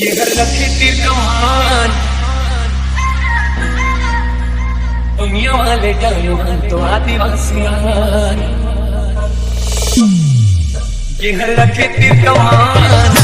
ये घर रखे तीर कमान दुनिया वाले जान तो आदिवासियां ये घर रखे तीर कमान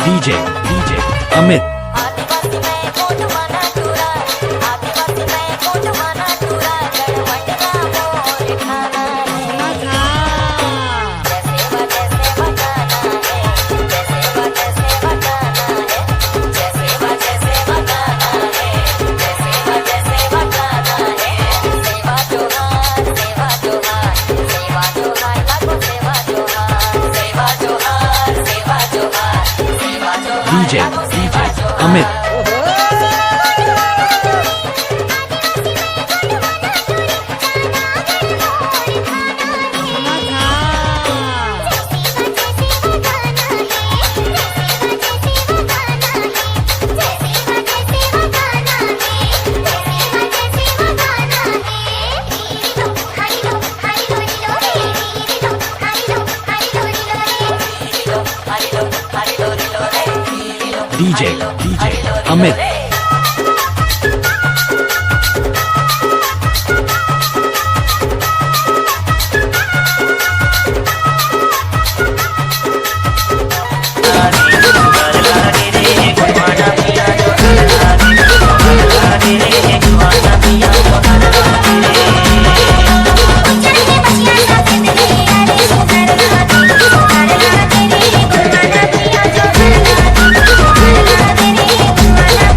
DJ Amit DJ Amit DJ Amit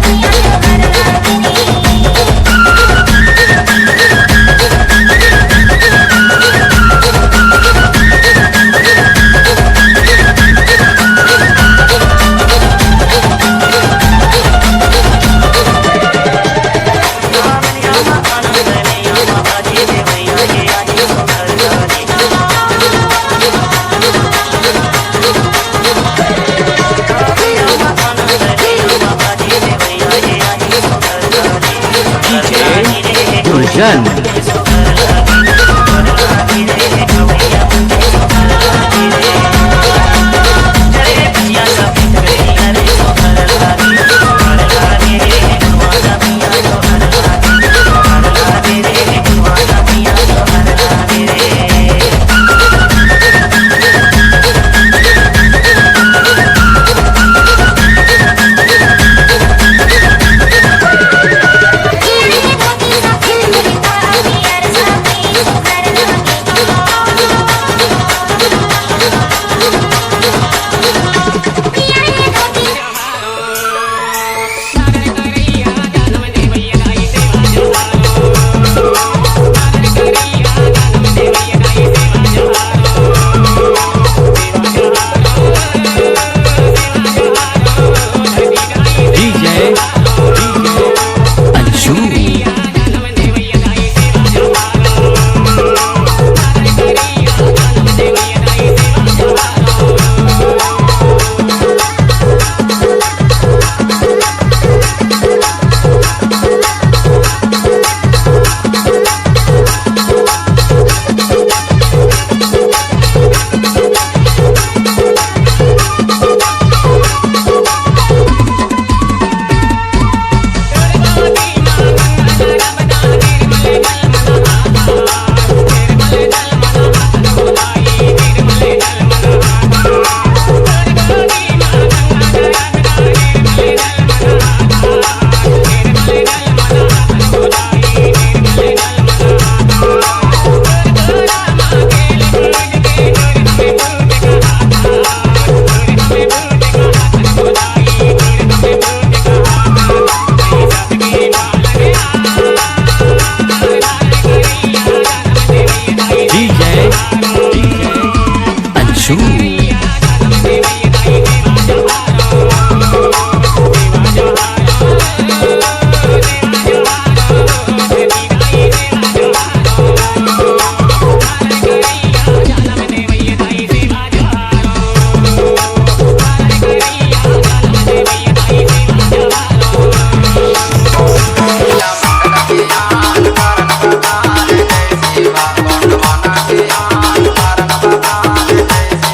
Yeah. साजन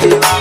शिवा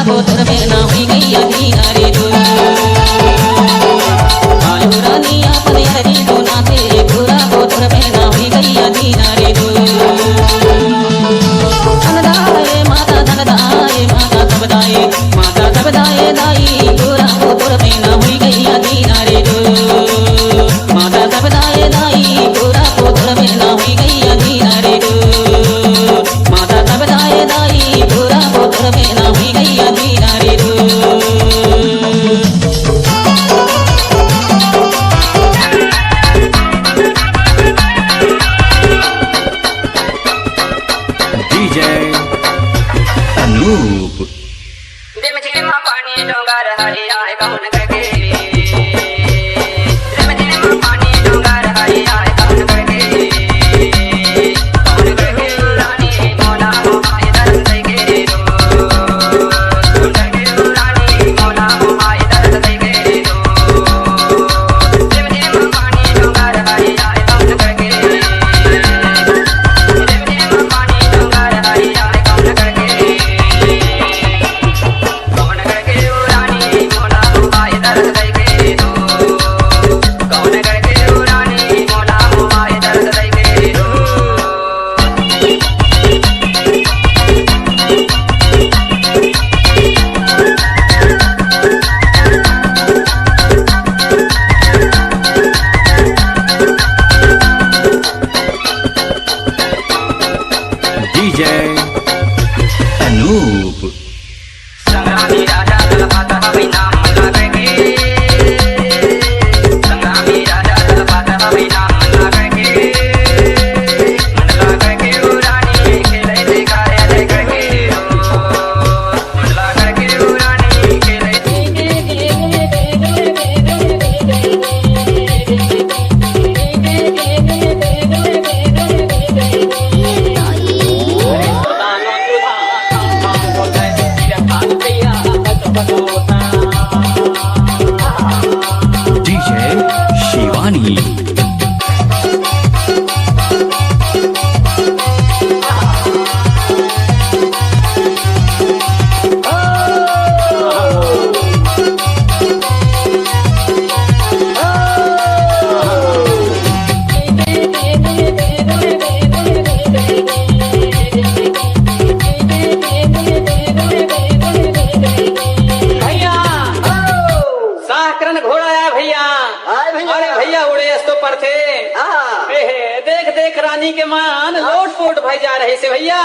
पोतर में ना हुई गई अधीना रे दो आयो रानी अपने हरी को नाते पूरा पोतर में ना हुई गई अधीना रे दो धनदाए माता सबदाए माता सबदाए दाई पूरा पोतर में ना हुई गई अधीना रे दो माता सबदाए दाई पूरा पोतर में ना हुई गई अधीना रे दो माता सबदाए दाई पूरा पोतर में ना हुई गई अधीना रे दो DJ Anup दिम झिम पानी डोंगर हरिया है कौन करके दिम झिम पानी डोंगर हरिया है कौन करके रानी मोला मोहाय दर्द देगे दो करके रानी मोला मोहाय दर्द देगे दो दिम झिम पानी डोंगर हरिया है कौन करके दिम झिम पानी डोंगर हरिया है कौन करके कौन करके रानी मोला मोहाय दर्द देगे दो कौन करके रानी मोला मोहाय दर्द देगे दो DJ Anup संग्रामी राजा तलपाता हमें नाम मना करके संग्रामी राजा तलपाता हमें नाम मना करके मंडला करके रानी खेले थे कार्यालय करके मंडला करके रानी खेले थे DJ Shivani भैया साहकरन घोड़ा आया भैया अरे भैया उड़े अस्तो पर थे देख देख रानी के मान लोट पोट भाई जा रहे से भैया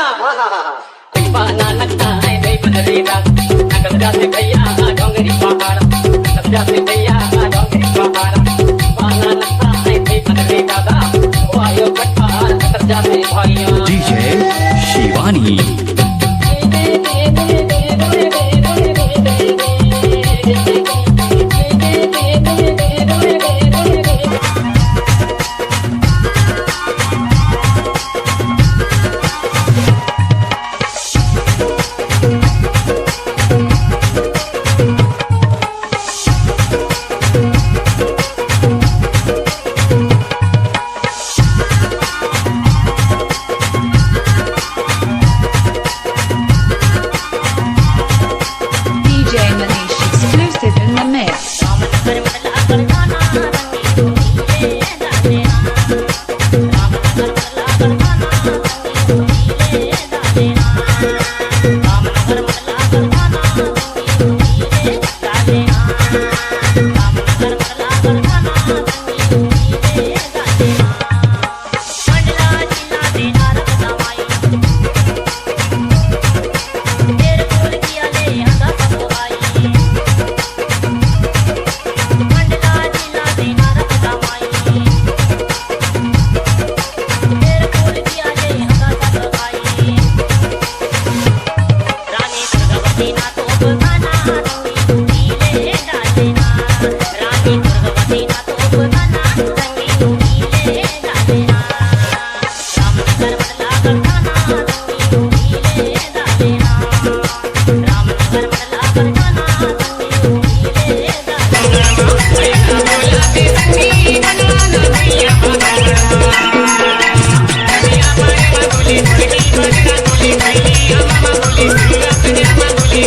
पाना लगता है भाई बदलेगा नकल जाते भैया डोंगरी पहाड़ नकल जाते भैया डोंगरी पहाड़ पाना लगता है भाई बदलेगा वो आयो पठार नकल जाते भाइयों DJ Shivani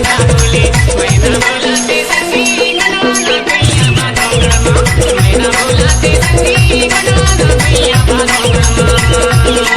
मैना बोले मैना बोलाते संगी गनवाना भैया बादोगरमा मैना बोलाते संगी गनवाना भैया बादोगरमा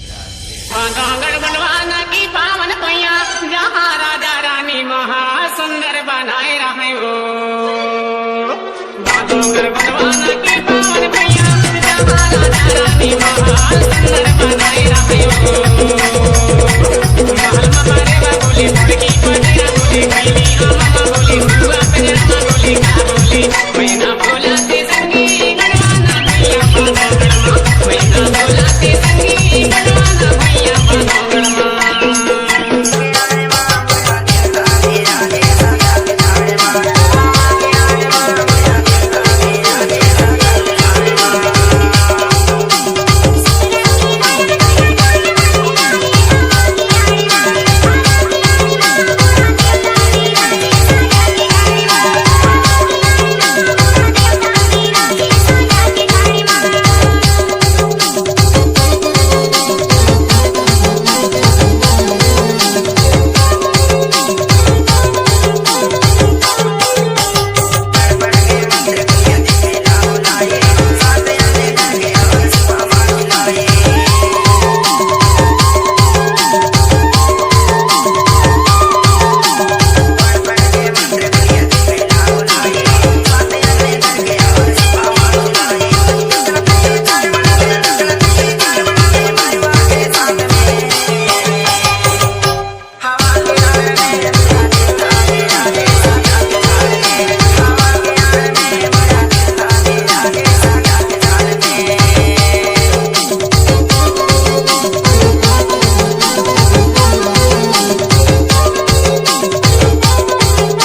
बांधोगढ़ बनवाना की पावन पैया जहाँ राजा रानी महासुंदर बनाए रहे हो बांधोगढ़ बनवाना की पावन पैया जहाँ राजा रानी महासुंदर बनाए रहे हो महल में मारे बोली